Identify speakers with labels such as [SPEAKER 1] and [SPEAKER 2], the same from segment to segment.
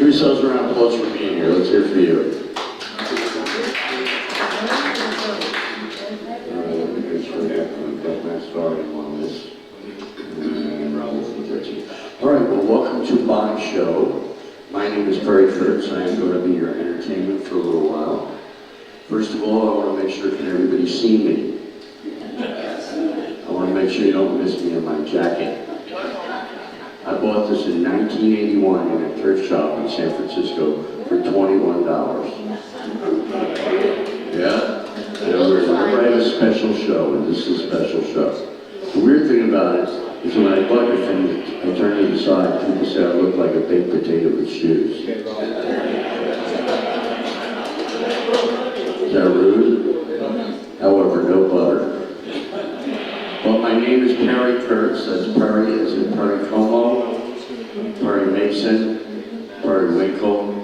[SPEAKER 1] yourselves a round of applause for being here. Let's hear it for you. All right, well, welcome to my show. My name is Kurtz. I am going to be your entertainment for a little while. First of all, I want to make sure can everybody see me. I want to make sure you don't miss me in my jacket. I bought this in 1981 in a thrift shop in San Francisco for $21. Yeah? I had a special show, and this is a special show. The weird thing about it is when I bought it from, I turned it aside, people say I look like a baked potato with shoes. Is that rude? However, no butter. Well, my name is Perry Kurtz. That's Perry as in Perry Como, Perry Mason, Perry Winkle.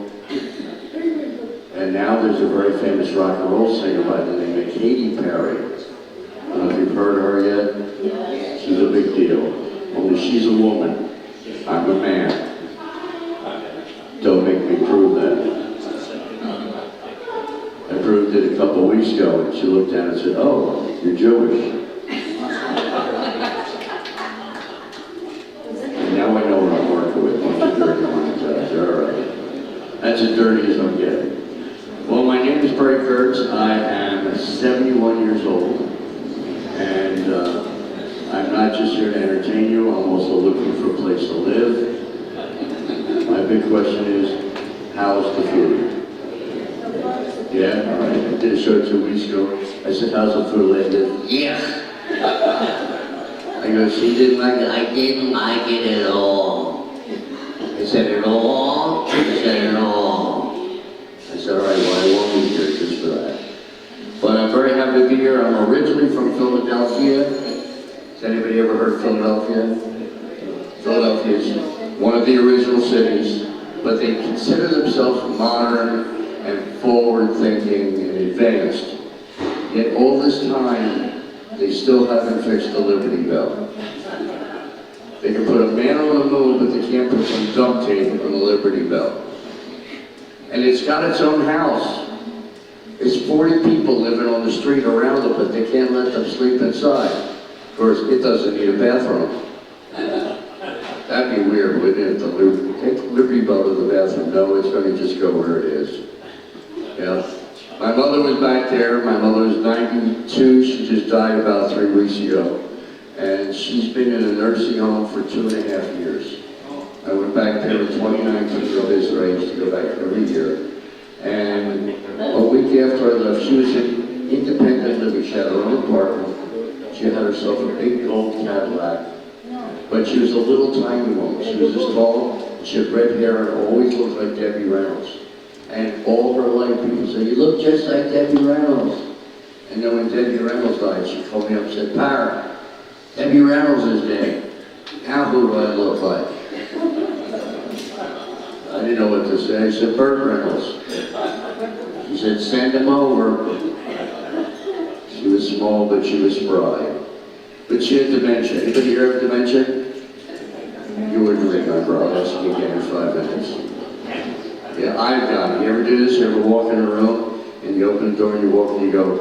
[SPEAKER 1] And now there's a very famous rock and roll singer by the name of Katy Perry. I don't know if you've heard her yet. She's a big deal. Only she's a woman. I'm a man. Don't make me prove that. I proved it a couple of weeks ago, and she looked down and said, "Oh, you're Jewish." And now I know what I'm working with. Bunch of dirty ones. All right. That's as dirty as I'm getting. Well, my name is Perry Kurtz. I am 71 years old, and I'm not just here to entertain you. I'm also looking for a place to live. My big question is, how's the food? Yeah, all right. I did a show 2 weeks ago. I said, how's the food? They did, yes. I go, she didn't like it. I didn't like it at all. I said, at all? I said, at all. I said, all right, well, I won't be here just for that. But I'm very happy to be here. I'm originally from Philadelphia. Has anybody ever heard of Philadelphia? Philadelphia is one of the original cities, but they consider themselves modern and forward-thinking and advanced. Yet all this time, they still haven't fixed the Liberty Bell. They can put a man on the moon, but they can't put some duct tape on the Liberty Bell. And it's got its own house. It's 40 people living on the street around it, but they can't let them sleep inside. Of course, it doesn't need a bathroom. That'd be weird, wouldn't it? Take the Liberty Bell to the bathroom. No, it's going to just go where it is. Yeah. My mother was back there. My mother was 92. She just died about 3 weeks ago. And she's been in a nursing home for 2.5 years. I went back there in 2019 to visit her. I used to go back every year. And a week after I left, she was in independent living. She had her own apartment. She had herself a big gold Cadillac. But she was a little tiny woman. She was this tall. She had red hair and always looked like Debbie Reynolds. And all her life, people say, you look just like Debbie Reynolds. And then when Debbie Reynolds died, she called me up and said, Parrot, Debbie Reynolds is dead. Now who do I look like? I didn't know what to say. I said, Burt Reynolds. She said, send him over. She was small, but she was spry. But she had dementia. Anybody here have dementia? You wouldn't remember. I'll ask you again in 5 minutes. Yeah, I've got it. You ever do this? You ever walk in a room and you open the door and you walk and you go,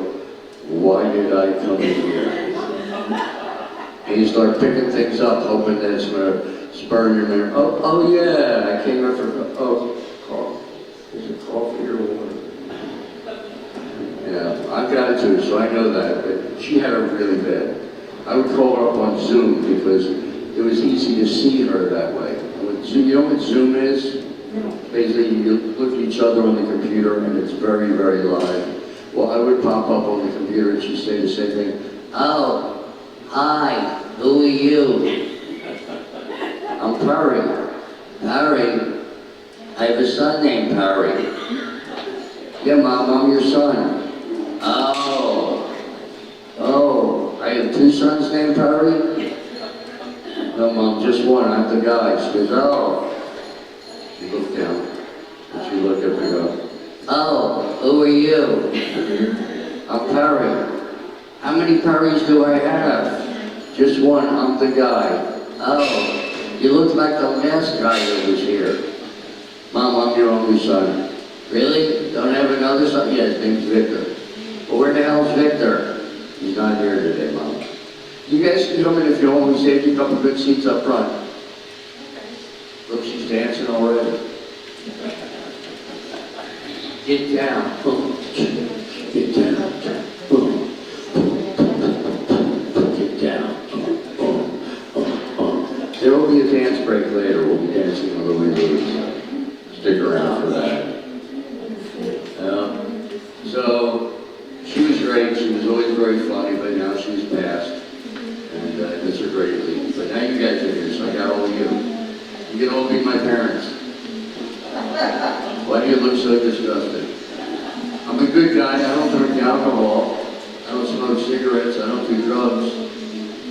[SPEAKER 1] why did I come in here? And you start picking things up, hoping that it's going to spur your memory. Oh yeah, I came up for, coffee. Is it coffee or water? Yeah, I've got it too, so I know that. But she had her really bad. I would call her up on Zoom because it was easy to see her that way. You know what Zoom is? Basically, you look at each other on the computer and it's very, very live. Well, I would pop up on the computer and she'd say the same thing. Oh, hi, who are you? I'm Perry. Perry? I have a son named Perry. Yeah, Mom, I'm your son. Oh, I have 2 sons named Perry? No, Mom, just one. I'm the guy. She goes, oh. She looked down, and she looked up and go, oh, who are you? I'm Perry. How many Perrys do I have? Just one, I'm the guy. Oh, you look like the last guy that was here. Mom, I'm your only son. Really? Don't have another son? Yeah, his name's Victor. Well, where the hell's Victor? He's not here today, Mom. You guys can come in if you only saved a couple good seats up front. Look, she's dancing already. Get down. Get down. Get down. There will be a dance break later. We'll be dancing on the windows. Stick around for that. So, she was great. She was always very funny, but now she's passed. And I miss her greatly. But now you guys are here, so I got all of you. You can all be my parents. Why do you look so disgusted? I'm a good guy. I don't drink alcohol. I don't smoke cigarettes. I don't do drugs.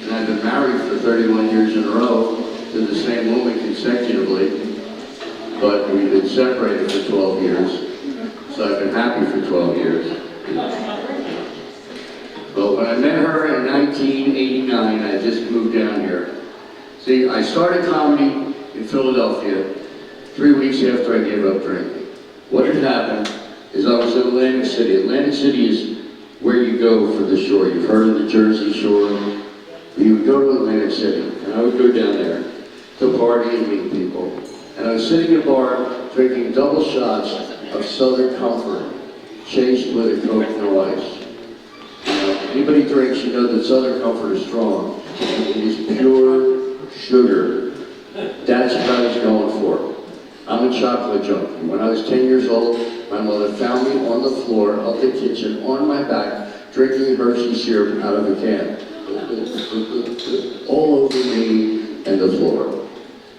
[SPEAKER 1] And I've been married for 31 years in a row to the same woman consecutively. But we've been separated for 12 years. So I've been happy for 12 years. But when I met her in 1989, I just moved down here. See, I started comedy in Philadelphia 3 weeks after I gave up drinking. What had happened is I was in Atlantic City. Atlantic City is where you go for the shore. You've heard of the Jersey Shore. You would go to Atlantic City, and I would go down there to party and meet people. And I was sitting in a bar drinking double shots of Southern Comfort, chased with a Coke, no ice. Anybody drinks, you know that Southern Comfort is strong. It is pure sugar. That's what I was going for. I'm a chocolate junkie. When I was 10 years old, my mother found me on the floor of the kitchen, on my back, drinking Hershey syrup out of a can. All over me and the floor.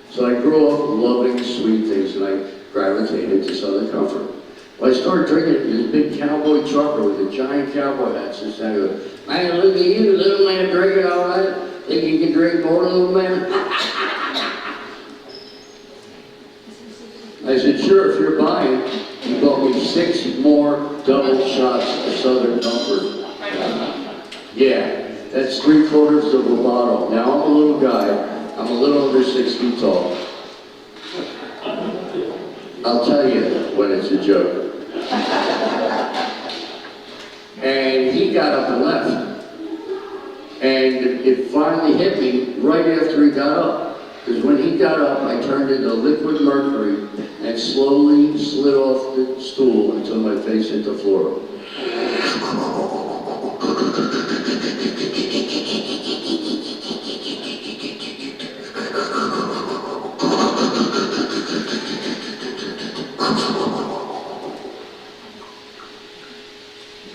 [SPEAKER 1] So I grew up loving sweet things, and I gravitated to Southern Comfort. Well, I started drinking this big cowboy trucker with a giant cowboy hat. So I go, man, look at you, little man, drinking all right. Think you can drink more, little man? I said, sure, if you're buying. He bought me 6 more double shots of Southern Comfort. Yeah, that's 3/4 of a bottle. Now, I'm a little guy. I'm a little under 6 feet tall. I'll tell you when it's a joke. And he got up and left. And it finally hit me right after he got up. Because when he got up, I turned into liquid mercury and slowly slid off the stool until my face hit the floor.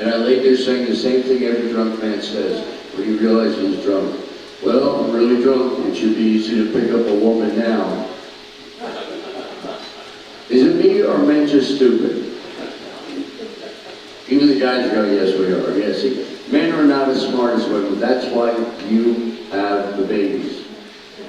[SPEAKER 1] And I laid there saying the same thing every drunk man says when he realizes he's drunk. Well, I'm really drunk. It should be easy to pick up a woman now. Is it me or men just stupid? Even the guys go, yes, we are. Yeah, see, men are not as smart as women. That's why you have the babies.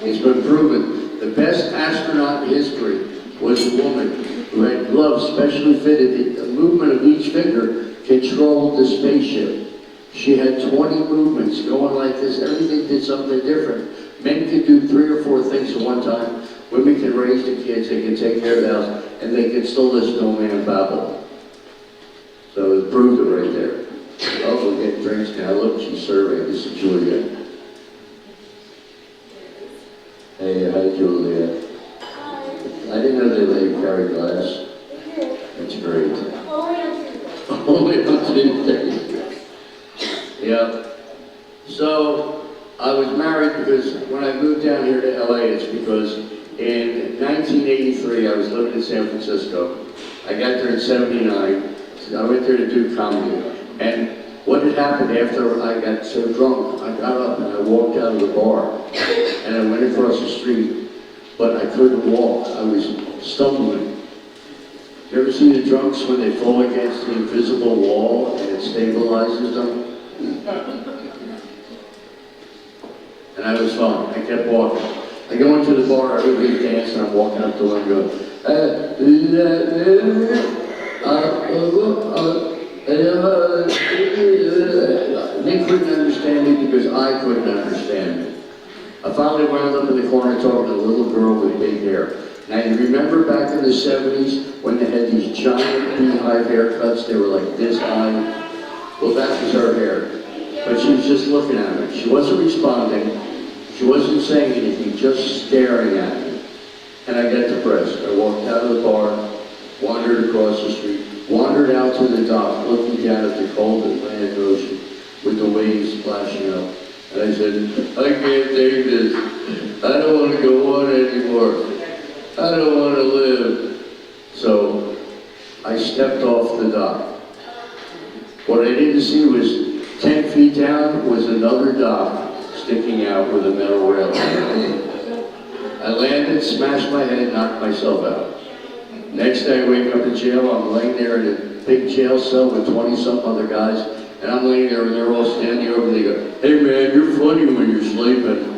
[SPEAKER 1] It's been proven. The best astronaut in history was a woman who had gloves specially fitted. The movement of each finger controlled the spaceship. She had 20 movements going like this. Everything did something different. Men can do 3 or 4 things at one time. Women can raise the kids, they can take care of the house, and they can still listen to a man babble. So it proved it right there. Oh, we're getting drinks now. Look, she's serving. This is Julia. Hey, hi, Julia. I didn't know they let you carry glass. That's great. Only on Tuesday. Yeah. So I was married because when I moved down here to LA, it's because in 1983 I was living in San Francisco. I got there in '79. I went there to do comedy. And what had happened after I got so drunk, I got up and I walked out of the bar and I went across the street, but I couldn't walk. I was stumbling. You ever see the drunks when they fall against the invisible wall and it stabilizes them? And I was fine. I kept walking. I go into the bar, everybody's dancing, I'm walking up to one and go, they couldn't understand me because I couldn't understand me. I finally wound up in the corner talking to a little girl with big hair. Now, you remember back in the 70s when they had these giant beehive haircuts? They were like this high. Well, that was her hair. But she was just looking at me. She wasn't responding. She wasn't saying anything, just staring at me. And I got depressed. I walked out of the bar, wandered across the street, wandered out to the dock, looking down at the cold Atlantic Ocean with the waves splashing up. And I said, I can't take this. I don't want to go on anymore. I don't want to live. So I stepped off the dock. What I didn't see was 10 feet down was another dock sticking out with a metal rail. I landed, smashed my head, knocked myself out. Next day I wake up in jail. I'm laying there in a big jail cell with 20-some other guys, and I'm laying there and they're all standing over. They go, hey man, you're funny when you're sleeping.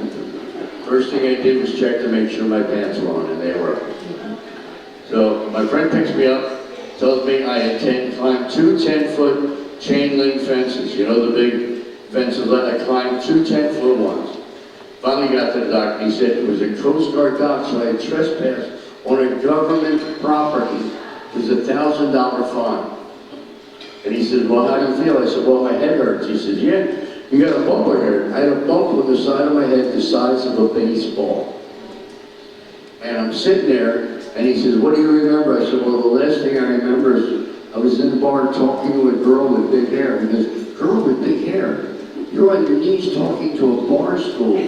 [SPEAKER 1] First thing I did was check to make sure my pants were on, and they were. So my friend picks me up, tells me I had climbed two 10-foot chain link fences. You know the big fences that I climbed, two 10-foot ones. Finally got to the dock, and he said it was a Coast Guard dock, so I had trespassed on a government property. It was a $1,000 fine. And he said, well, how do you feel? I said, well, my head hurts. He said, yeah, you got a bump on your head. I had a bump on the side of my head the size of a baseball. And I'm sitting there, and he says, what do you remember? I said, well, the last thing I remember is I was in the bar talking to a girl with big hair. He goes, girl with big hair? You're on your knees talking to a bar stool.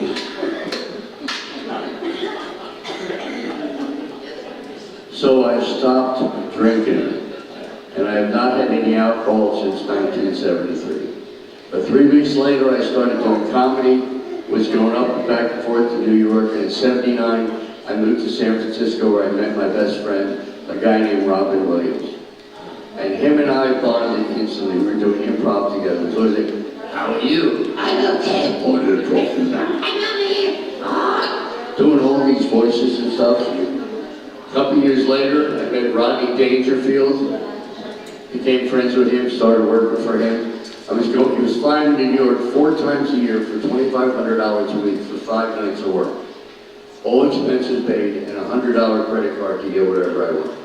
[SPEAKER 1] So I stopped drinking, and I have not had any alcohol since 1973. But 3 weeks later, I started doing comedy, was going up and back and forth to New York, and in '79, I moved to San Francisco where I met my best friend, a guy named Robin Williams. And him and I bonded instantly. We were doing improv together. So I was like, how are you? I'm okay. What are you talking about? Doing all these voices and stuff. A couple years later, I met Rodney Dangerfield. Became friends with him, started working for him. He was flying to New York 4 times a year for $2,500 a week for 5 nights of work. All expenses paid and a $100 credit card to get whatever I want.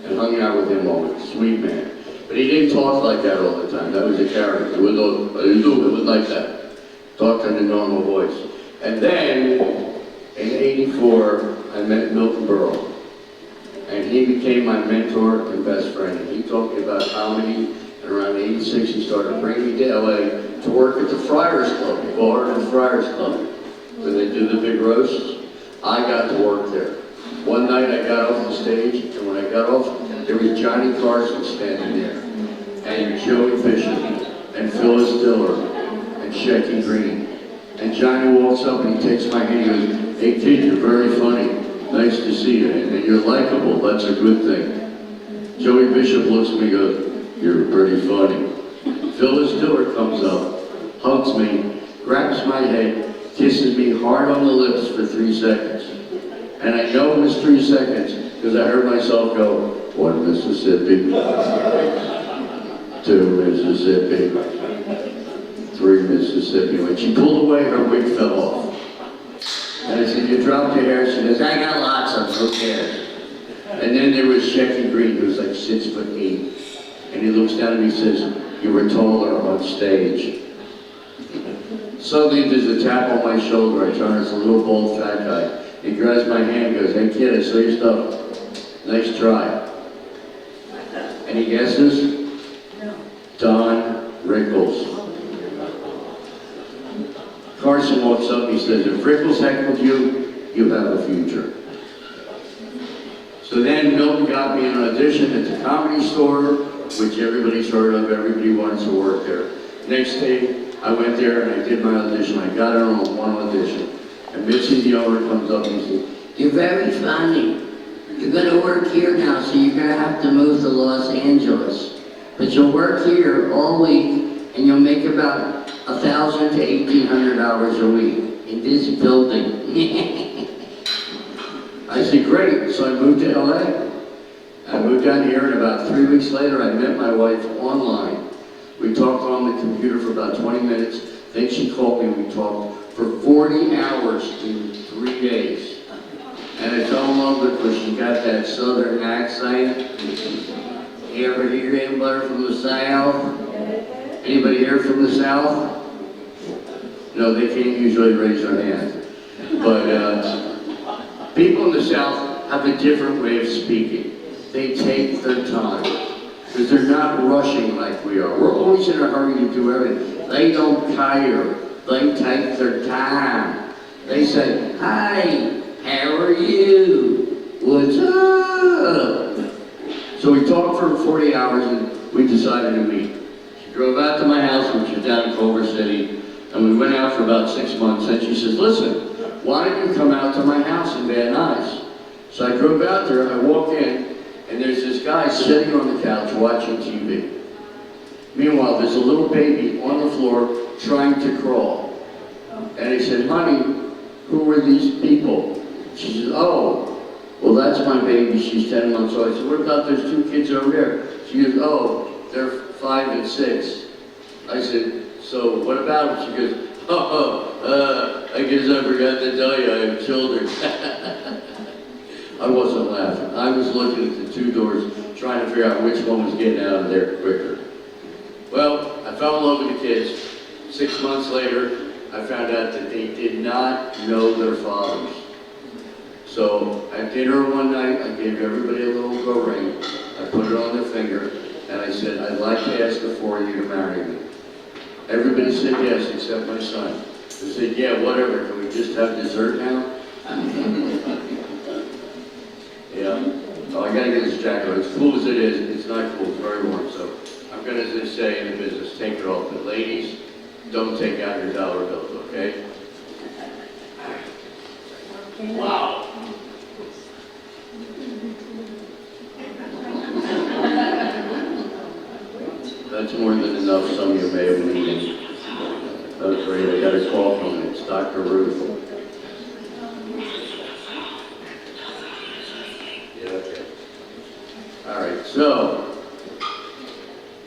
[SPEAKER 1] And hung out with him all week. Sweet man. But he didn't talk like that all the time. That was a character. It was like that. Talked in a normal voice. And then, in '84, I met Milton Berle. And he became my mentor and best friend. And he taught me about comedy. And around '86, he started bringing me to LA to work at the Friars Club, the bar and Friars Club, where they do the big roasts. I got to work there. One night I got off the stage, and when I got off, there was Johnny Carson standing there, and Joey Bishop, and Phyllis Diller, and Shecky Green. And Johnny walks up and he takes my hand and he goes, hey kid, you're very funny. Nice to see you. And you're likable. That's a good thing. Joey Bishop looks at me and goes, you're pretty funny. Phyllis Diller comes up, hugs me, grabs my head, kisses me hard on the lips for 3 seconds. And I know it was 3 seconds because I heard myself go, 1 Mississippi, 2 Mississippi, 3 Mississippi. When she pulled away, her wig fell off. And I said, you dropped your hair? She goes, I got lots of them, who cares? And then there was Shecky Green, who was like 6'8". And he looks down at me and says, you were taller on stage. Suddenly there's a tap on my shoulder. I turn, it's a little bald fat guy. He grabs my hand and goes, hey kid, I saw your stuff. Nice try. Any guesses? No. Don Rickles. Carson walks up and he says, if Rickles heckled you, you have a future. So then Milton got me an audition at the Comedy Store, which everybody's heard of, everybody wants to work there. Next day, I went there and I did my audition. I got it on one audition. And Mitzi, the owner, comes up and he says, you're very funny. You're gonna work here now, so you're gonna have to move to Los Angeles. But you'll work here all week and you'll make about $1,000 to $1,800 a week in this building. I said, great. So I moved to LA. I moved down here, and about 3 weeks later, I met my wife online. We talked on the computer for about 20 minutes. Then she called me, and we talked for 40 hours in 3 days. And it's almost love her because she got that southern accent. You ever hear anybody from the South? Anybody here from the South? No, they can't usually raise their hand. But people in the South have a different way of speaking. They take their time. Because they're not rushing like we are. We're always in a hurry to do everything. They don't care. They take their time. They say, hi, how are you? What's up? So we talked for 40 hours and we decided to meet. She drove out to my house, which is down in Culver City, and we went out for about 6 months, and she says, listen, why don't you come out to my house in Van Nuys? So I drove out there, and I walk in, and there's this guy sitting on the couch watching TV. Meanwhile, there's a little baby on the floor trying to crawl. And he said, honey, who are these people? She said, oh, well, that's my baby. She's 10 months old. I said, what about those 2 kids over there? She goes, oh, they're 5 and 6. I said, so what about them? She goes, I guess I forgot to tell you I have children. I wasn't laughing. I was looking at the 2 doors, trying to figure out which one was getting out of there quicker. Well, I fell in love with the kids. 6 months later, I found out that they did not know their fathers. So at dinner one night, I gave everybody a little go ring. I put it on their finger, and I said, I'd like to ask the 4 of you to marry me. Everybody said yes, except my son. They said, yeah, whatever, can we just have dessert now? Yeah. Oh, I gotta get this jacket on. As cool as it is, it's not cool, it's very warm, so I'm gonna just say in the business, take it off. But ladies, don't take out your dollar bills, okay? Wow. That's more than enough. Some of you may have been eating. That was great. I got a call from it. It's Dr. Ruth. Yeah, okay. All right, so,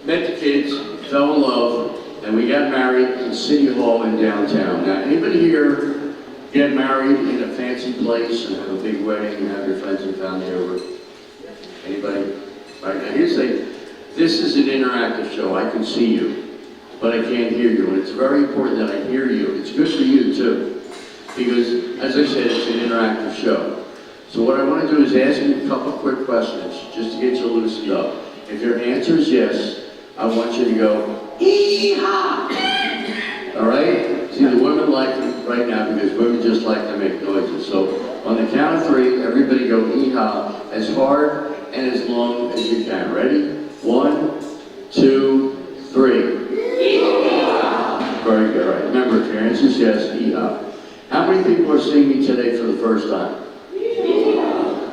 [SPEAKER 1] met the kids, fell in love, and we got married in City Hall in downtown. Now, anybody here get married in a fancy place and have a big wedding and have your friends and family over? Anybody? All right, now here's the thing. This is an interactive show. I can see you, but I can't hear you. And it's very important that I hear you. It's good for you, too, because, as I said, it's an interactive show. So what I want to do is ask you a couple quick questions, just to get you loosened up. If your answer is yes, I want you to go, hee-haw! All right? See, the women like it right now because women just like to make noises. So on the count of 3, everybody go hee-haw as hard and as long as you can. Ready? 1, 2, 3. Very good. All right. Remember, if your answer is yes, hee-haw. How many people are seeing me today for the first time?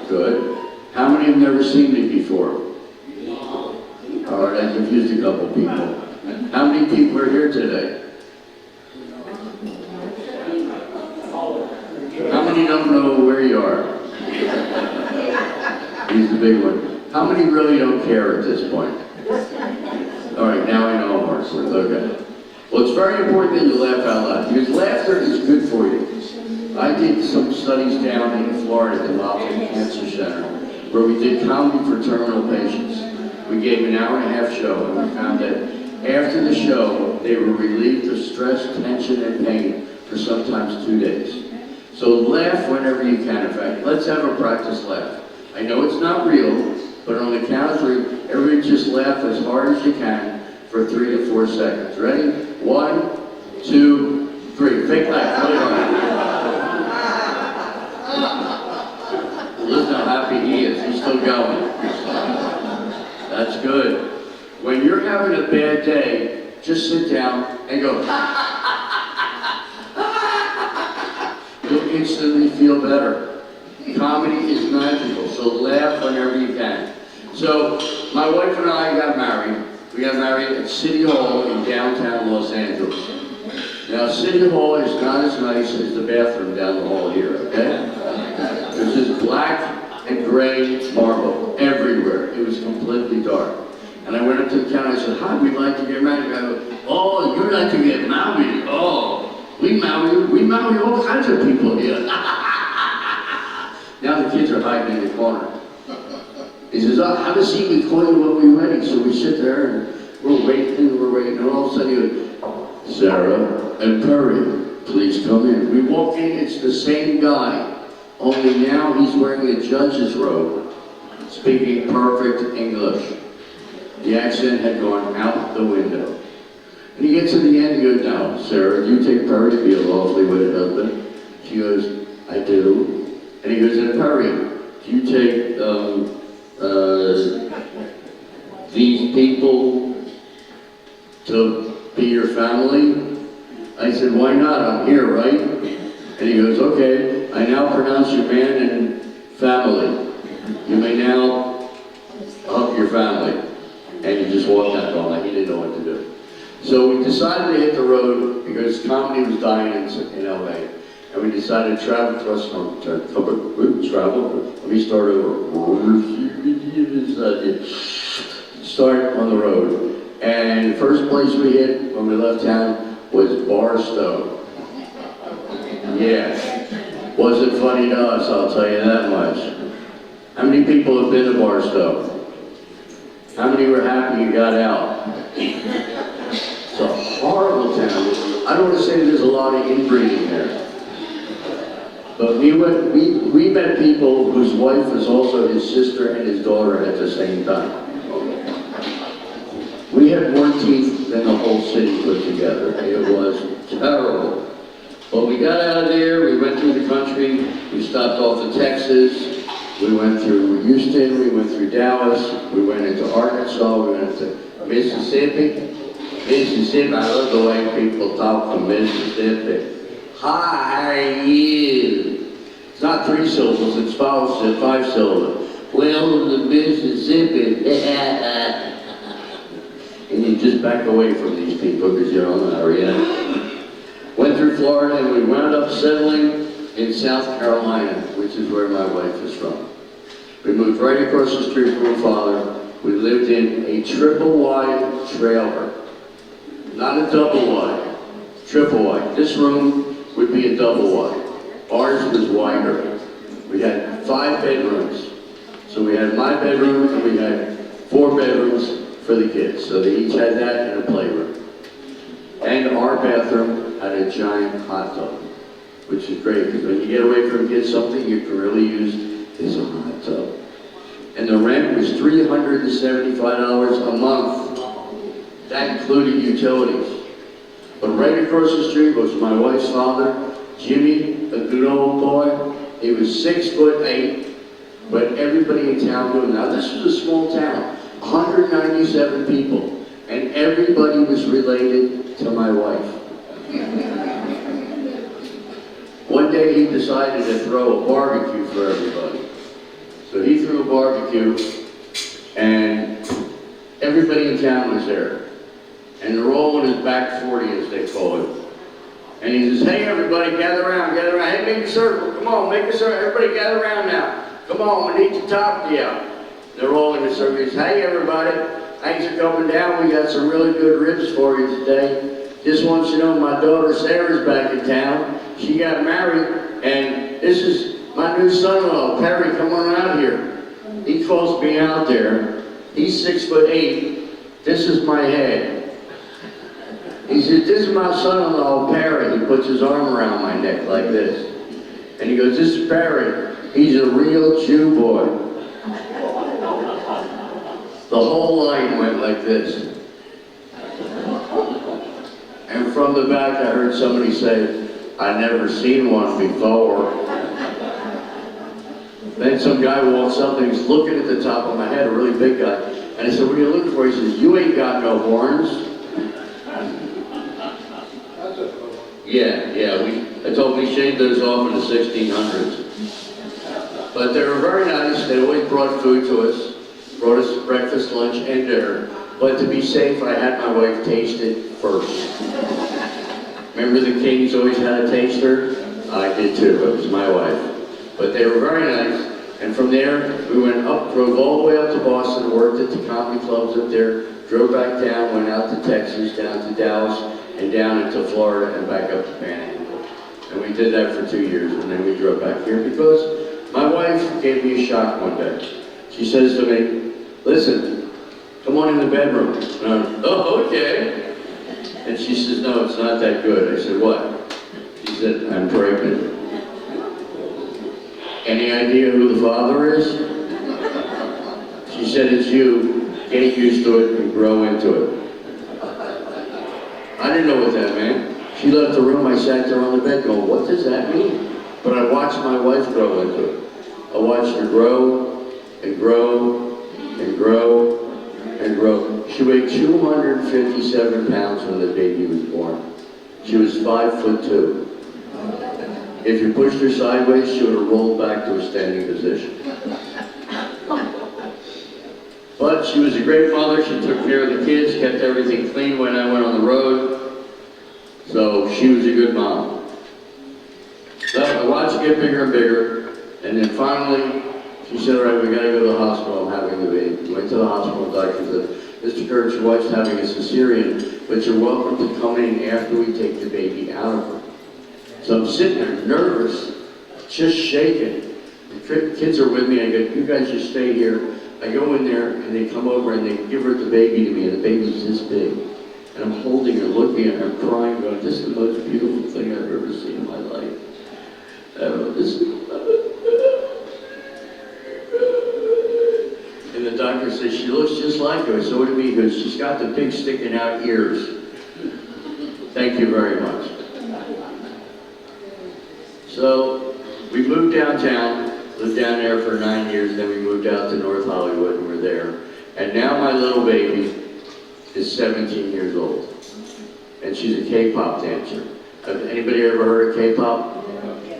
[SPEAKER 1] Good. How many have never seen me before? All right, I confused a couple people. How many people are here today? How many don't know where you are? He's the big one. How many really don't care at this point? All right, now I know I'm Hartsworth. Okay. Well, it's very important that you laugh out loud because laughter is good for you. I did some studies down in Florida at the Moffitt Cancer Center where we did comedy for terminal patients. We gave an hour and a half show, and we found that after the show, they were relieved of stress, tension, and pain for sometimes 2 days. So laugh whenever you can. In fact, let's have a practice laugh. I know it's not real, but on the count of 3, everybody just laugh as hard as you can for 3 to 4 seconds. Ready? 1, 2, 3. Fake laugh. Really hard. Listen how happy he is. He's still going. That's good. When you're having a bad day, just sit down and go, you'll instantly feel better. Comedy is magical, so laugh whenever you can. So, my wife and I got married. We got married at City Hall in downtown Los Angeles. Now, City Hall is not as nice as the bathroom down the hall here, okay? There's this black and gray marble everywhere. It was completely dark. And I went up to the counter and I said, hi, we'd like to get married. I go, oh, you'd like to get married? Oh, we marry all kinds of people here. Now now the kids are hiding in the corner. He says, oh, have a seat, we call you when we're ready. So we sit there and we're waiting, and all of a sudden he goes, Sarah and Perry, please come in. We walk in, it's the same guy, only now he's wearing a judge's robe, speaking perfect English. The accent had gone out the window. And he gets to the end, he goes, now, Sarah, you take Perry to be a lawfully wedded husband? She goes, I do. And he goes, and Perry, do you take these people to be your family? I said, why not? I'm here, right? And he goes, okay, I now pronounce you man and family. You may now hug your family. And he just walked out on like he didn't know what to do. So we decided to hit the road because comedy was dying in LA. And we decided to travel across let me start over. Start on the road. And the first place we hit when we left town was Barstow. Yeah. Wasn't funny to us, I'll tell you that much. How many people have been to Barstow? How many were happy you got out? It's a horrible town. I don't want to say there's a lot of inbreeding there. But we met people whose wife was also his sister and his daughter at the same time. We had more teeth than the whole city put together. It was terrible. But we got out of there, we went through the country, we stopped off in Texas, we went through Houston, we went through Dallas, we went into Arkansas, we went to Mississippi. Mississippi, I love the way people talk from Mississippi. Hi, how are you? It's not 3 syllables, it's 5 syllables. Welcome to Mississippi. And you just back away from these people because you don't know how yet. Went through Florida and we wound up settling in South Carolina, which is where my wife is from. We moved right across the street from her father. We lived in a triple wide trailer. Not a double wide, triple wide. This room would be a double wide. Ours was wider. We had 5 bedrooms. So we had my bedroom and we had 4 bedrooms for the kids. So they each had that and a playroom. And our bathroom had a giant hot tub, which is great because when you get away from kids, something you can really use is a hot tub. And the rent was $375 a month. That included utilities. But right across the street was my wife's father, Jimmy, a good old boy. He was 6'8", but everybody in town knew him. Now this was a small town, 197 people, and everybody was related to my wife. One day he decided to throw a barbecue for everybody. So he threw a barbecue, and everybody in town was there. And they're all in his back 40, as they call it. And he says, hey everybody, gather around. Hey, make a circle, come on, make a circle. Everybody gather around now. Come on, we need to talk to you. They're all in a circle. He says, hey everybody, thanks for coming down. We got some really good ribs for you today. Just want you to know my daughter Sarah's back in town. She got married, and this is my new son-in-law, Perry, come on out here. He calls me out there. He's 6'8". This is my head. He said, this is my son-in-law, Perry. He puts his arm around my neck like this. And he goes, this is Perry. He's a real Jew boy. The whole line went like this. And from the back, I heard somebody say, I never seen one before. Then some guy walks up and he's looking at the top of my head, a really big guy. And I said, what are you looking for? He says, you ain't got no horns. Yeah, I told me shaved those off in the 1600s. But they were very nice. They always brought food to us, brought us breakfast, lunch, and dinner. But to be safe, I had my wife taste it first. Remember the kings always had a taster? I did too, it was my wife. But they were very nice. And from there, we went up, drove all the way up to Boston, worked at the comedy clubs up there, drove back down, went out to Texas, down to Dallas, and down into Florida, and back up to Panhandle. And we did that for 2 years, and then we drove back here because My wife gave me a shock one day. She says to me, listen, come on in the bedroom. And I'm, oh, okay. And she says, no, it's not that good. I said, what? She said, I'm pregnant. Any idea who the father is? She said, it's you. Get used to it and grow into it. I didn't know what that meant. She left the room, I sat there on the bed going, what does that mean? But I watched my wife grow into it. I watched her grow and grow and grow and grow. She weighed 257 pounds when the baby was born. She was 5'2". If you pushed her sideways, she would have rolled back to a standing position. But she was a great mother. She took care of the kids, kept everything clean when I went on the road. So she was a good mom. So I watched her get bigger and bigger. And then finally, she said, all right, we gotta go to the hospital. I'm having the baby. We went to the hospital. The doctor said, Mr. Kurtz, your wife's having a cesarean, but you're welcome to come in after we take the baby out of her. So I'm sitting there nervous, just shaking. The kids are with me. I go, you guys just stay here. I go in there and they come over and they give her the baby to me, and the baby's this big. And I'm holding her, looking at her, I'm crying, going, this is the most beautiful thing I've ever seen in my life. And the doctor says, she looks just like her. So what do you mean? He goes, she's got the big sticking out ears. Thank you very much. So we moved downtown, lived down there for 9 years, then we moved out to North Hollywood and we're there. And now my little baby is 17 years old. And she's a K-pop dancer. Have anybody ever heard of K-pop?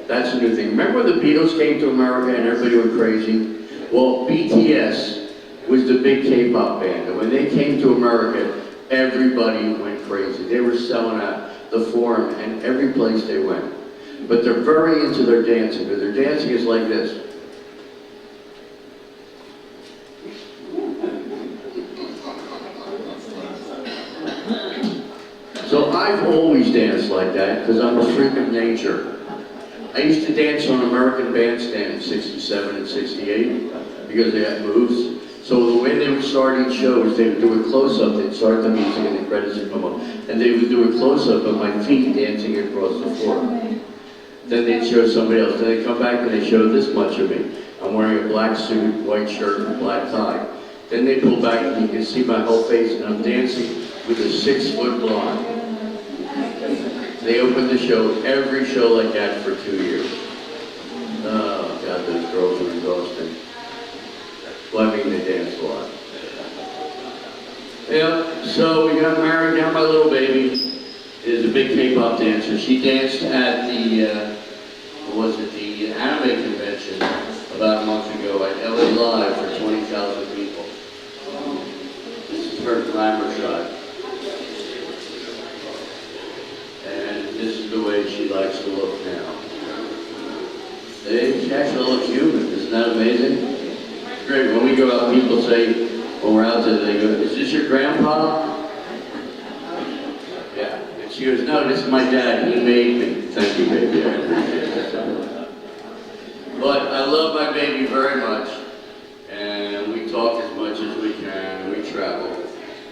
[SPEAKER 1] That's a new thing. Remember when the Beatles came to America and everybody went crazy? Well, BTS was the big K-pop band. And when they came to America, everybody went crazy. They were selling out the Forum and every place they went. But they're very into their dancing, because their dancing is like this. So I've always danced like that, because I'm a freak of nature. I used to dance on American Bandstand in 67 and 68, because they had moves. So the way they would start each shows, they would do a close-up, they'd start the music and the credits would come up, and they would do a close-up of my feet dancing across the floor. Then they'd show somebody else. Then they'd come back and they showed this much of me. I'm wearing a black suit, white shirt, and black tie. Then they pull back and you can see my whole face, and I'm dancing with a 6-foot blonde. They opened the show, every show like that for 2 years. Oh God, those girls were exhausting. Well, I mean, they danced a lot. Yeah, so we got married. Now my little baby is a big K-pop dancer. She danced at the, the anime convention about a month ago at LA Live for 20,000 people. This is her glamour shot. And this is the way she likes to look now. She actually looks human. Isn't that amazing? It's great. When we go out, people say, when we're out there, they go, is this your grandpa? Yeah. And she goes, no, this is my dad. He made me. Thank you, baby. I appreciate that. But I love my baby very much. And we talk as much as we can. We travel.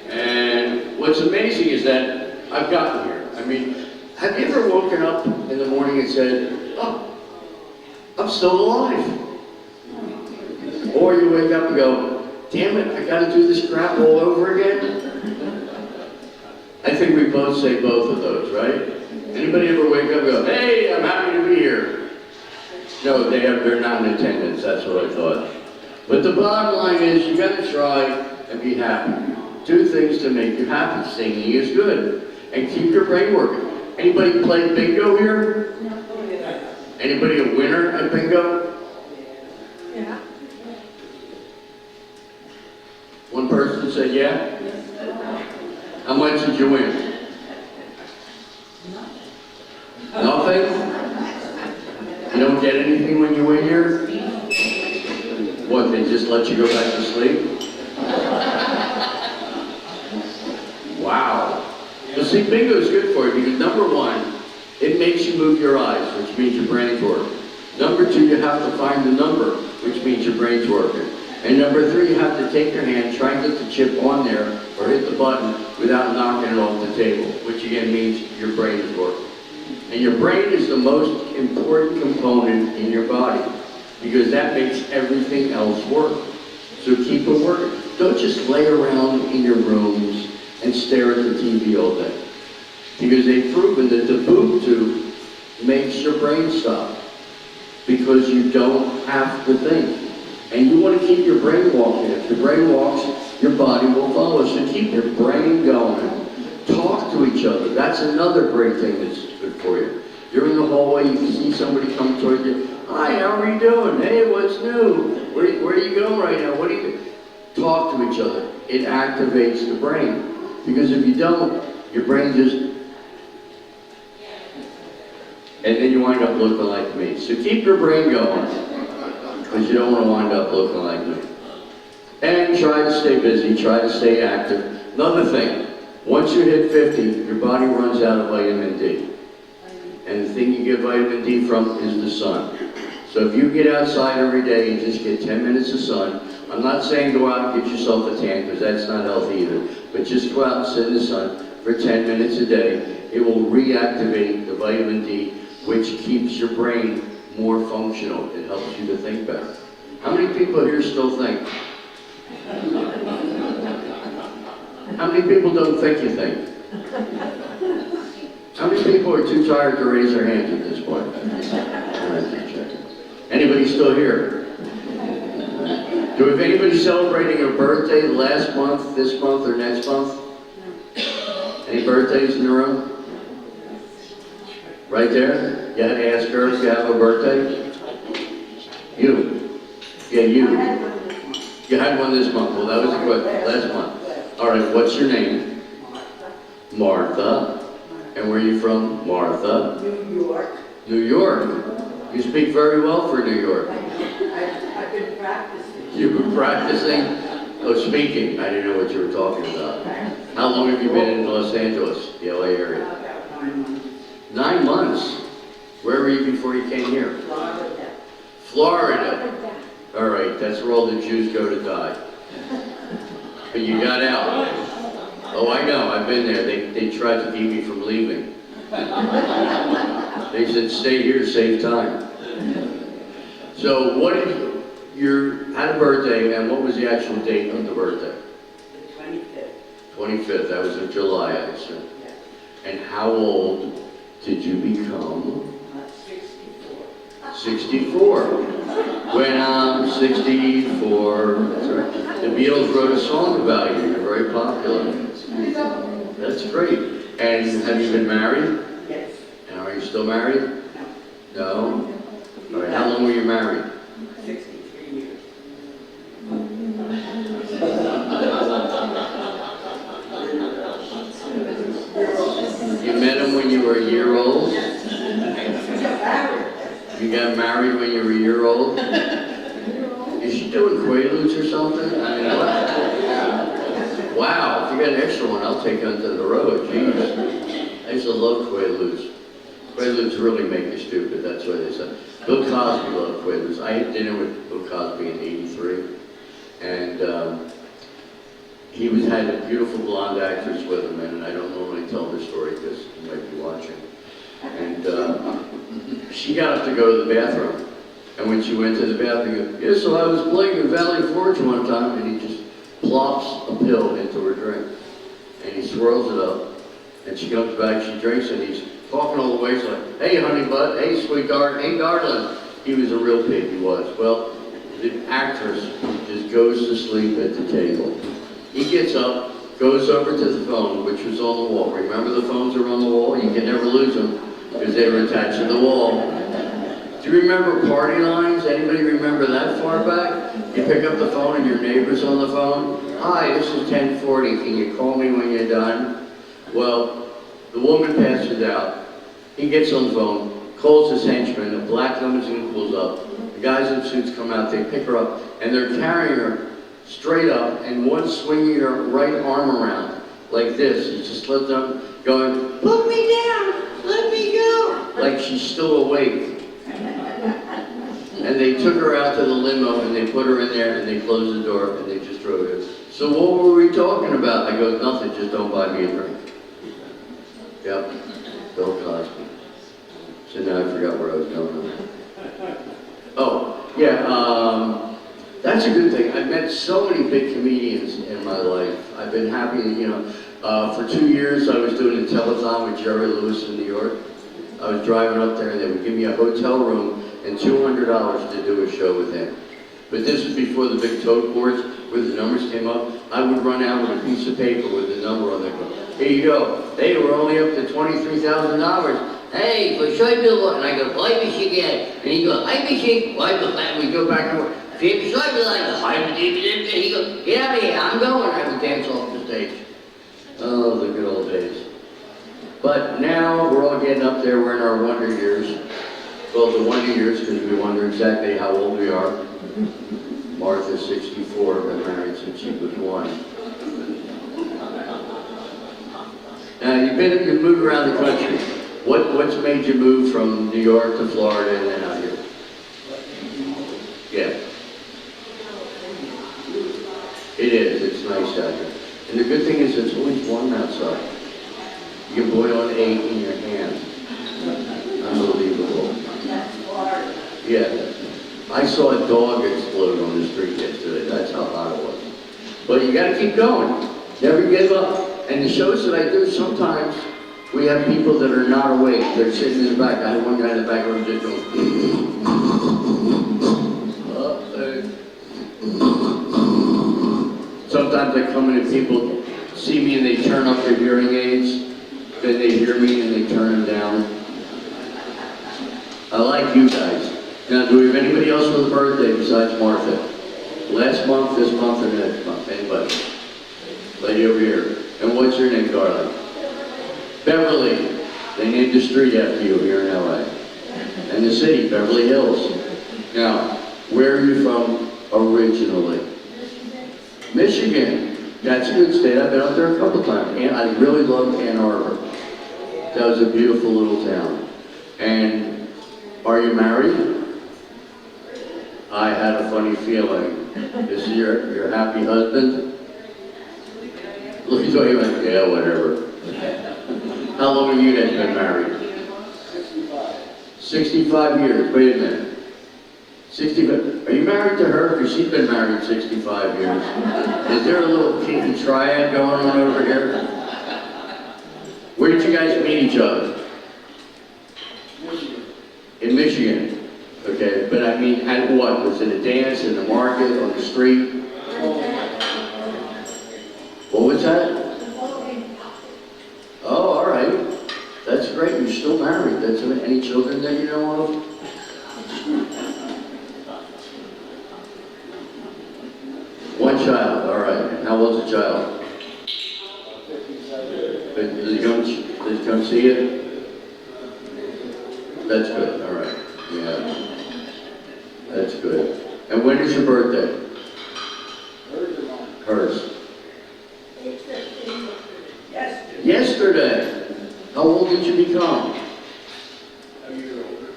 [SPEAKER 1] And what's amazing is that I've gotten here. I mean, have you ever woken up in the morning and said, oh, I'm still alive? Or you wake up and go, damn it, I gotta do this crap all over again? I think we both say both of those, right? Anybody ever wake up and go, hey, I'm happy to be here? No, they're not in attendance, that's what I thought. But the bottom line is, you gotta try and be happy. Do things to make you happy. Singing is good. And keep your brain working. Anybody play bingo here? No. Anybody a winner at bingo? Yeah. One person said yeah? How much did you win? Nothing? You don't get anything when you win here? What, they just let you go back to sleep? Wow. Well, see, bingo is good for you because number one, it makes you move your eyes, which means your brain's working. Number 2, you have to find the number, which means your brain's working. And number 3, you have to take your hand, try and get the chip on there, or hit the button without knocking it off the table, which again means your brain is working. And your brain is the most important component in your body, because that makes everything else work. So keep it working. Don't just lay around in your rooms and stare at the TV all day. Because they've proven that the boob tube makes your brain stop. Because you don't have to think. And you want to keep your brain walking. If your brain walks, your body will follow. So keep your brain going. Talk to each other. That's another great thing that's good for you. You're in the hallway, you can see somebody come toward you. Hi, how are you doing? Hey, what's new? Where are you going right now? What do you do? Talk to each other. It activates the brain. Because if you don't, your brain just... And then you wind up looking like me. So keep your brain going. Because you don't want to wind up looking like me. And try to stay busy, try to stay active. Another thing, once you hit 50, your body runs out of vitamin D. And the thing you get vitamin D from is the sun. So if you get outside every day and just get 10 minutes of sun, I'm not saying go out and get yourself a tan, because that's not healthy either, but just go out and sit in the sun for 10 minutes a day. It will reactivate the vitamin D, which keeps your brain more functional. It helps you to think better. How many people here still think? How many people don't think you think? How many people are too tired to raise their hands at this point? Anybody still here? Do we have anybody celebrating a birthday last month, this month, or next month? Any birthdays in the room? Right there? You had to ask her if you have a birthday? You. Yeah, you. You had one this month. Well, that was a good last month. All right, what's your name? Martha. And where are you from? Martha.
[SPEAKER 2] New York.
[SPEAKER 1] New York. You speak very well for New York.
[SPEAKER 2] I've been practicing.
[SPEAKER 1] You've been practicing? Oh, speaking. I didn't know what you were talking about. How long have you been in Los Angeles, the LA area?
[SPEAKER 2] About 9 months.
[SPEAKER 1] 9 months? Where were you before you came here?
[SPEAKER 2] Florida.
[SPEAKER 1] Florida. All right, that's where all the Jews go to die. But you got out. Oh, I know, I've been there. They tried to keep me from leaving. They said, stay here, save time. So what did you had a birthday, and what was the actual date of the birthday?
[SPEAKER 2] The 25th.
[SPEAKER 1] 25th, that was in July, I assume.
[SPEAKER 2] Yes.
[SPEAKER 1] And how old did you become?
[SPEAKER 2] 64.
[SPEAKER 1] 64. When I'm 64, that's right. The Beatles wrote a song about you. You're very popular. That's great. And have you been married?
[SPEAKER 2] Yes.
[SPEAKER 1] And are you still married? No? All right, how long were you married?
[SPEAKER 2] 63 years.
[SPEAKER 1] You met him when you were a year old?
[SPEAKER 2] Yes.
[SPEAKER 1] You got married when you were a year old? Is she doing Quaaludes or something? I mean, what? Wow, if you got an extra one, I'll take you onto the road. Jeez. I used to love Quaaludes. Quaaludes really make you stupid, that's what they said. Bill Cosby loved Quaaludes. I had dinner with Bill Cosby in '83, and he had a beautiful blonde actress with him, and I don't normally tell her story because you might be watching. And she got up to go to the bathroom, and when she went to the bathroom, yeah, so I was playing in Valley Forge one time, and he just plops a pill into her drink, and he swirls it up, and she comes back, she drinks, and he's talking all the way, she's like, hey honey bud, hey sweetheart, hey darling. He was a real pig, he was. Well, the actress just goes to sleep at the table. He gets up, goes over to the phone, which was on the wall. Remember the phones are on the wall? You can never lose them because they were attached to the wall. Do you remember party lines? Anybody remember that far back? You pick up the phone and your neighbor's on the phone. Hi, this is 1040. Can you call me when you're done? Well, the woman passes out. He gets on the phone, calls his henchman, a black limousine pulls up. The guys in suits come out, they pick her up, and they're carrying her straight up, and one swinging her right arm around, like this. He just let them going, put me down, let me go, like she's still awake. And they took her out to the limo and they put her in there and they closed the door and they just drove her. So what were we talking about? I go, nothing, just don't buy me a drink. Yep, Bill Cosby. So now I forgot where I was going. Oh, yeah, that's a good thing. I've met so many big comedians in my life. I've been happy, for 2 years I was doing a telethon with Jerry Lewis in New York. I was driving up there and they would give me a hotel room and $200 to do a show with him. But this was before the big tote boards where the numbers came up. I would run out with a piece of paper with the number on there. Here you go. They were only up to $23,000. Hey, for sure, Bill. And I go, I wish again. And he goes, I wish again. We go back and forth. He goes, get out of here. I'm going. I would dance off the stage. Oh, the good old days. But now we're all getting up there. We're in our wonder years. Well, the wonder years because we wonder exactly how old we are. Martha's 64, been married since she was 1. Now, you've moved around the country. What's made you move from New York to Florida and then out here? Yeah. It is. It's nice out here. And the good thing is it's always warm outside. You can boil an egg in your hand. Unbelievable. Yeah. I saw a dog explode on the street yesterday. That's how hot it was. But you got to keep going. Never give up. And the shows that I do, sometimes we have people that are not awake. They're sitting in the back. I had one guy in the back room just going. Sometimes I come in and people see me and they turn up their hearing aids. Then they hear me and they turn them down. I like you guys. Now, do we have anybody else with a birthday besides Martha? Last month, this month, or next month? Anybody? Lady over here. And what's your name, darling? Beverly. They named a street after you here in LA. And the city, Beverly Hills. Now, where are you from originally? Michigan. That's a good state. I've been up there a couple times. And I really loved Ann Arbor. That was a beautiful little town. And are you married? I had a funny feeling. Is he your happy husband? Look, he's talking like, yeah, whatever. How long have you guys been married? 65. 65 years. Wait a minute. 65. Are you married to her? Because she's been married 65 years. Is there a little kinky triad going on over here? Where did you guys meet each other? Michigan. In Michigan. Okay, but I mean, at what? Was it a dance, in the market, on the street? What was that? Oh, all right. That's great. You're still married. That's any children that you know of? One child. All right. And how old's the child? 57. Does he come see it? That's good. All right. Yeah. That's good. And when is your birthday? Hers. Yesterday. How old did you become? A year older.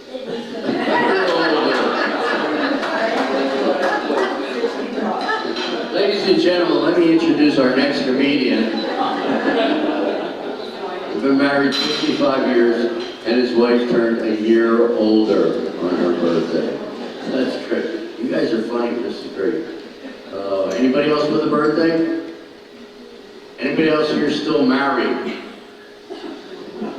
[SPEAKER 1] Ladies and gentlemen, let me introduce our next comedian. We've been married 65 years, and his wife turned a year older on her birthday. That's great. You guys are funny. This is great. Anybody else with a birthday? Anybody else here still married?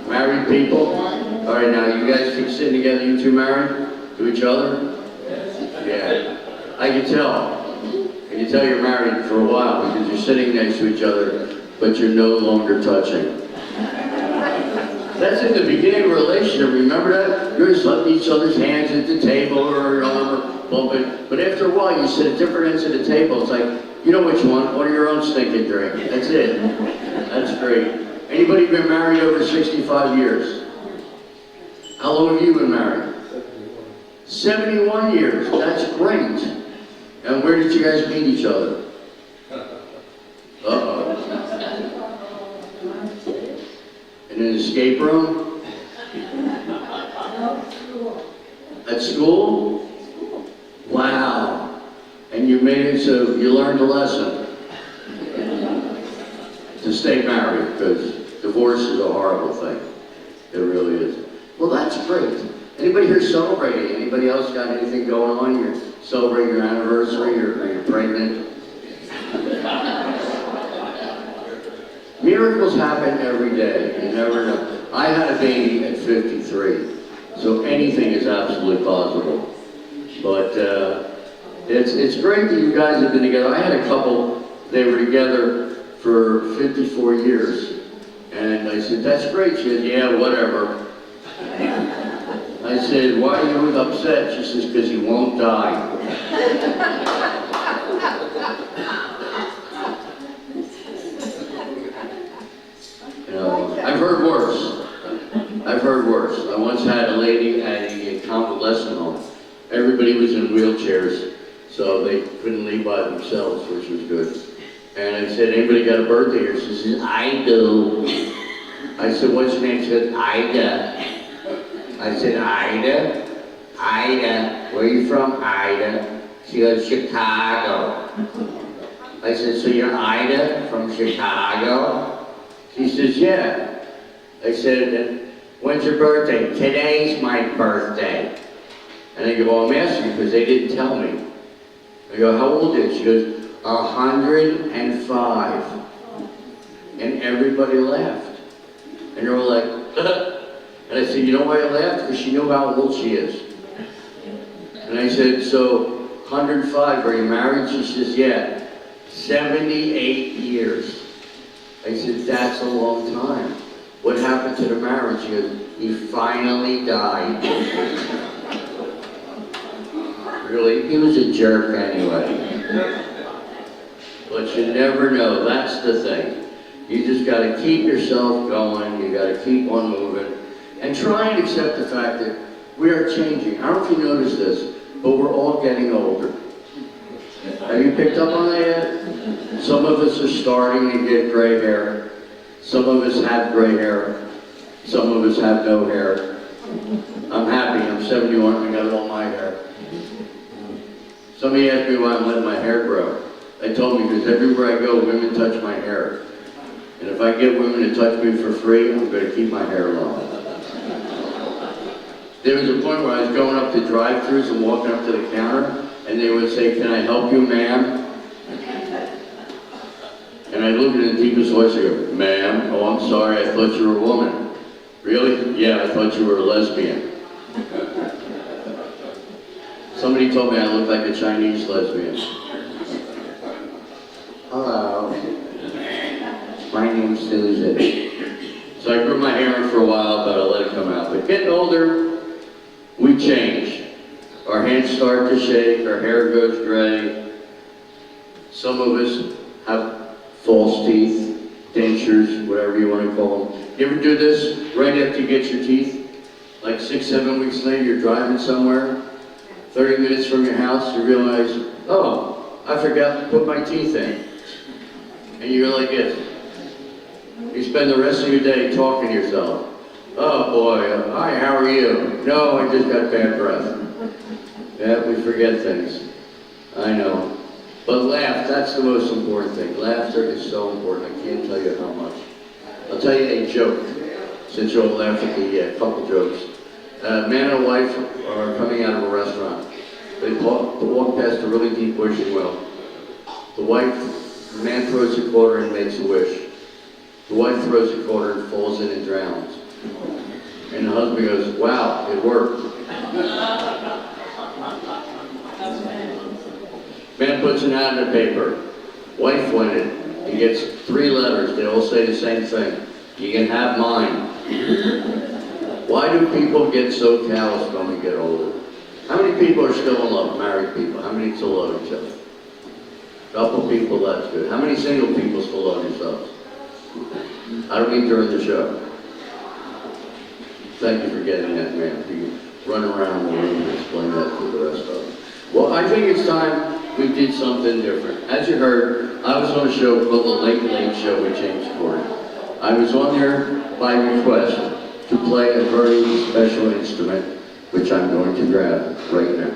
[SPEAKER 1] Married people? All right, now you guys keep sitting together. You two married to each other? Yeah. I can tell. I can tell you're married for a while because you're sitting next to each other, but you're no longer touching. That's in the beginning of a relationship. Remember that? You're just letting each other's hands at the table or bumping. But after a while, you sit at different ends of the table. It's like, you know what you want? Order your own stinking drink. That's it. That's great. Anybody been married over 65 years? How long have you been married? 71 years. That's great. And where did you guys meet each other? Uh-oh. In an escape room? At school? you made it so you learned a lesson to stay married, because divorce is a horrible thing. It really is. Well, that's great. Anybody here celebrating? Anybody else got anything going on? You're celebrating your anniversary, or you're pregnant? Miracles happen every day. You never know. I had a baby at 53, so anything is absolutely possible. But it's great that you guys have been together. I had a couple, they were together for 54 years. And I said, that's great. She said, yeah, whatever. I said, why are you upset? She says, because he won't die. You know, I've heard worse. I've heard worse. I once had a lady at a convalescent home. Everybody was in wheelchairs, so they couldn't leave by themselves, which was good. And I said, anybody got a birthday here? She says, I do. I said, what's your name? She said, Ida. I said, Ida? Ida. Where are you from, Ida? She goes, Chicago. I said, so you're Ida from Chicago? She says, yeah. I said, when's your birthday? Today's my birthday. And I go, well, I'm asking because they didn't tell me. I go, how old is she? She goes, 105. And everybody laughed. And they were like, and I said, you know why I laughed? Because she knew how old she is. And I said, so 105, are you married? She says, yeah, 78 years. I said, that's a long time. What happened to the marriage? She goes, he finally died. Really? He was a jerk anyway. But you never know. That's the thing. You just got to keep yourself going. You got to keep on moving. And try and accept the fact that we are changing. I don't know if you noticed this, but we're all getting older. Have you picked up on that yet? Some of us are starting to get gray hair. Some of us have gray hair. Some of us have no hair. I'm happy. I'm 71. I got all my hair. Somebody asked me why I'm letting my hair grow. I told me because everywhere I go, women touch my hair. And if I get women to touch me for free, I'm going to keep my hair long. There was a point where I was going up to drive-thrus and walking up to the counter, and they would say, can I help you, ma'am? And I'd look in the deepest voice and go, ma'am, oh, I'm sorry, I thought you were a woman. Really? Yeah, I thought you were a lesbian. Somebody told me I looked like a Chinese lesbian. Hello. My name's Susan. So I grew my hair in for a while, but I let it come out. But getting older, we change. Our hands start to shake, our hair goes gray. Some of us have false teeth, dentures, whatever you want to call them. You ever do this right after you get your teeth? Like 6, 7 weeks later, you're driving somewhere, 30 minutes from your house, you realize, oh, I forgot to put my teeth in. And you're like this. You spend the rest of your day talking to yourself. Oh boy, hi, how are you? No, I just got bad breath. Yeah, we forget things. I know. But laugh, that's the most important thing. Laughter is so important. I can't tell you how much. I'll tell you a joke, since you'll laugh at the couple jokes. A man and a wife are coming out of a restaurant. They walk past a really deep wishing well. The man throws a quarter and makes a wish. The wife throws a quarter and falls in and drowns. And the husband goes, wow, it worked. Man puts an ad in the paper. Wife won it. He gets 3 letters. They all say the same thing. You can have mine. Why do people get so callous when we get older? How many people are still in love? Married people. How many still love each other? A couple people, that's good. How many single people still love yourselves? I don't mean during the show. Thank you for getting that, man. You can run around the room and explain that to the rest of them. Well, I think it's time we did something different. As you heard, I was on a show called The Late Late Show with James Kurtz. I was on there by request to play a very special instrument, which I'm going to grab right now.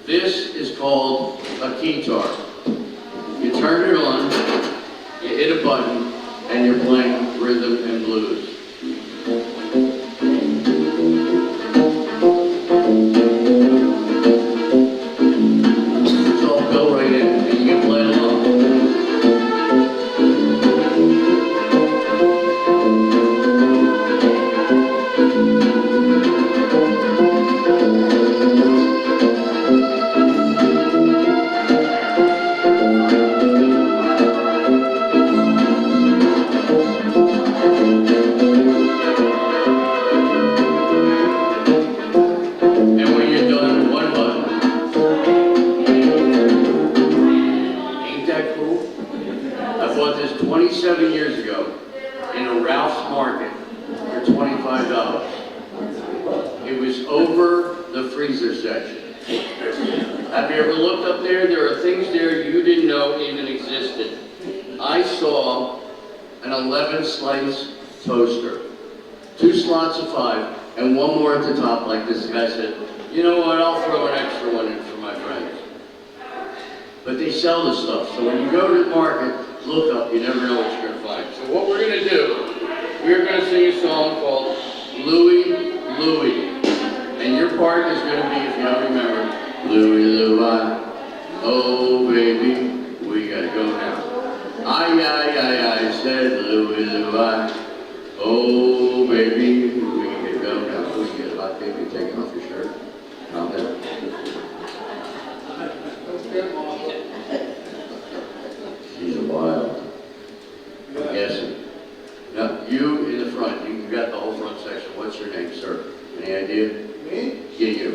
[SPEAKER 1] This is called a keytar. You turn it on, you hit a button, and you're playing rhythm and blues. It's all built right in, and you can play along. And when you're done, one button. Ain't that cool? I bought this 27 years ago in a Ralph's Market for $25. It was over the freezer section. Have you ever looked up there? There are things there you didn't know even existed. I saw an 11-slice toaster, 2 slots of 5, and one more at the top, like this guy said, you know what, I'll throw an extra one in for my friends. But they sell this stuff, so when you go to the market, look up, you never know what you're going to find. So what we're going to do, we're going to sing a song called Louie, Louie. And your part is going to be, if you don't remember, Louie, Louie, oh baby, we got to go now. I said Louie, Louie, oh baby, we can go now. We can get a hot baby taking off your shirt. Calm down. She's wild. I'm guessing. Now, you in the front, you got the whole front section. What's your name, sir? Any idea?
[SPEAKER 3] Me?
[SPEAKER 1] Yeah, you.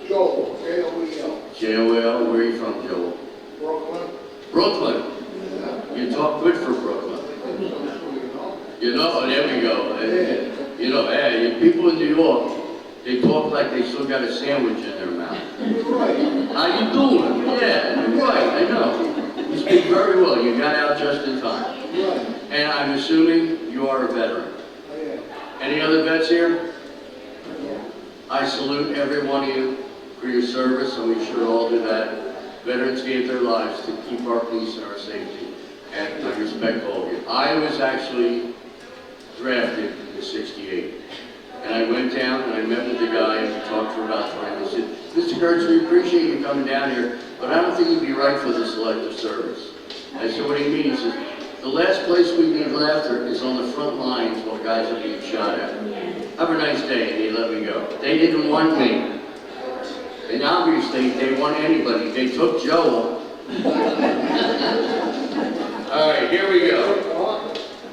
[SPEAKER 3] Joel, J-O-E-L.
[SPEAKER 1] Joel, where are you from, Joel?
[SPEAKER 3] Brooklyn.
[SPEAKER 1] Brooklyn.
[SPEAKER 3] Yeah.
[SPEAKER 1] You talk good for Brooklyn. You know, oh, there we go. You know, hey, people in New York, they talk like they still got a sandwich in their mouth.
[SPEAKER 3] Right.
[SPEAKER 1] How you doing? Yeah, you're right, I know. You speak very well. You got out just in time.
[SPEAKER 3] Right.
[SPEAKER 1] And I'm assuming you are a veteran.
[SPEAKER 3] I am.
[SPEAKER 1] Any other vets here? I salute every one of you for your service, and we should all do that. Veterans gave their lives to keep our peace and our safety, and I respect all of you. I was actually drafted in '68, and I went down and I met with the guy and we talked for about 20 minutes. He said, Mr. Kurtz, we appreciate you coming down here, but I don't think you'd be right for the selective service. I said, what do you mean? He said, the last place we need laughter is on the front lines while guys are being shot at. Have a nice day, and he let me go. They didn't want me. And obviously, they want anybody. They took Joel. All right, here we go.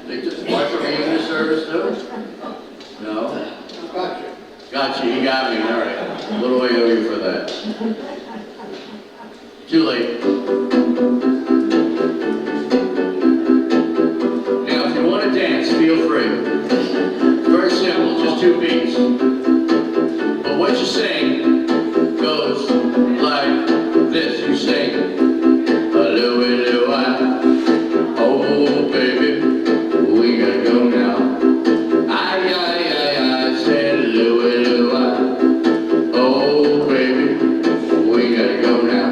[SPEAKER 1] They just watch for me in the service, too? No?
[SPEAKER 3] Gotcha.
[SPEAKER 1] Gotcha, you got me. All right. What do I owe you for that? Too late. Now, if you want to dance, feel free. Very simple, just 2 beats. But what you sing goes like this. You sing, Louie, Louie, oh baby, we gotta go now. I said Louie, Louie, oh baby, we gotta go now.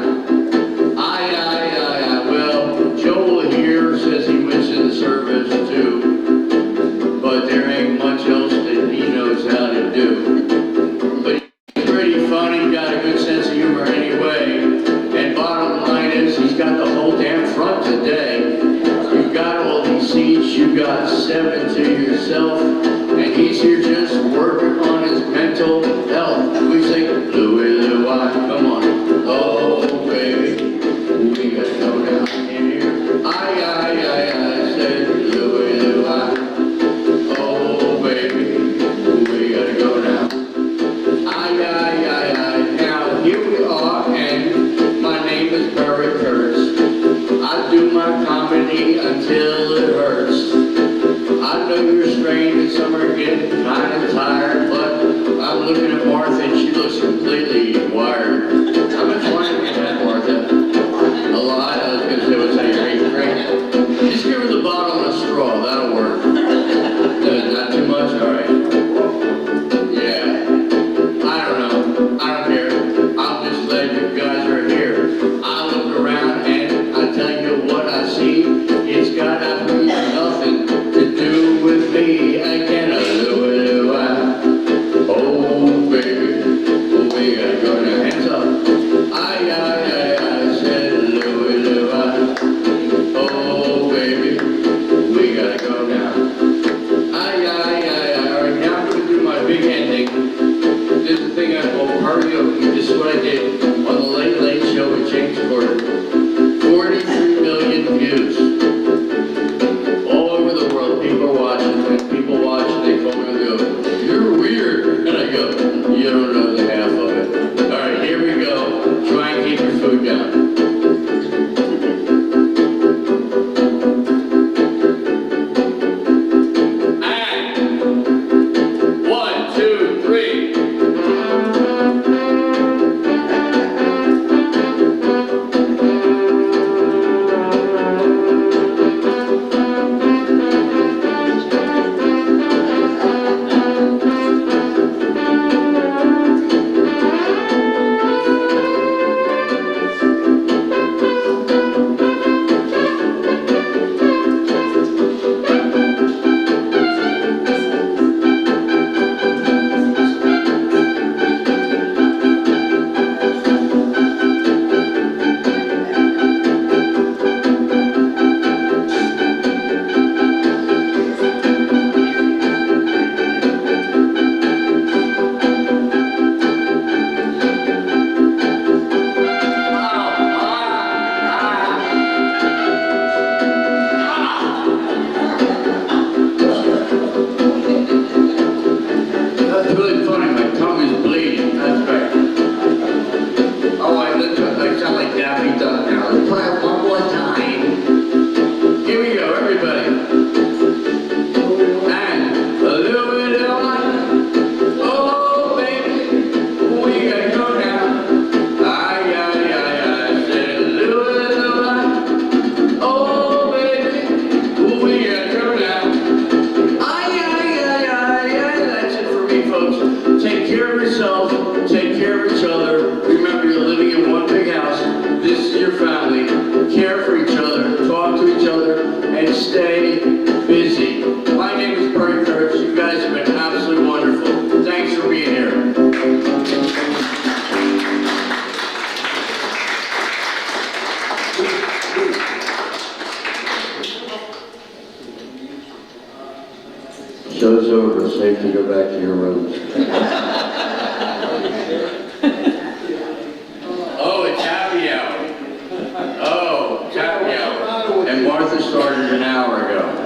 [SPEAKER 1] Show's over, safe to go back to your rooms. Oh, it's happy hour. Oh, it's happy hour. And Martha started an hour ago.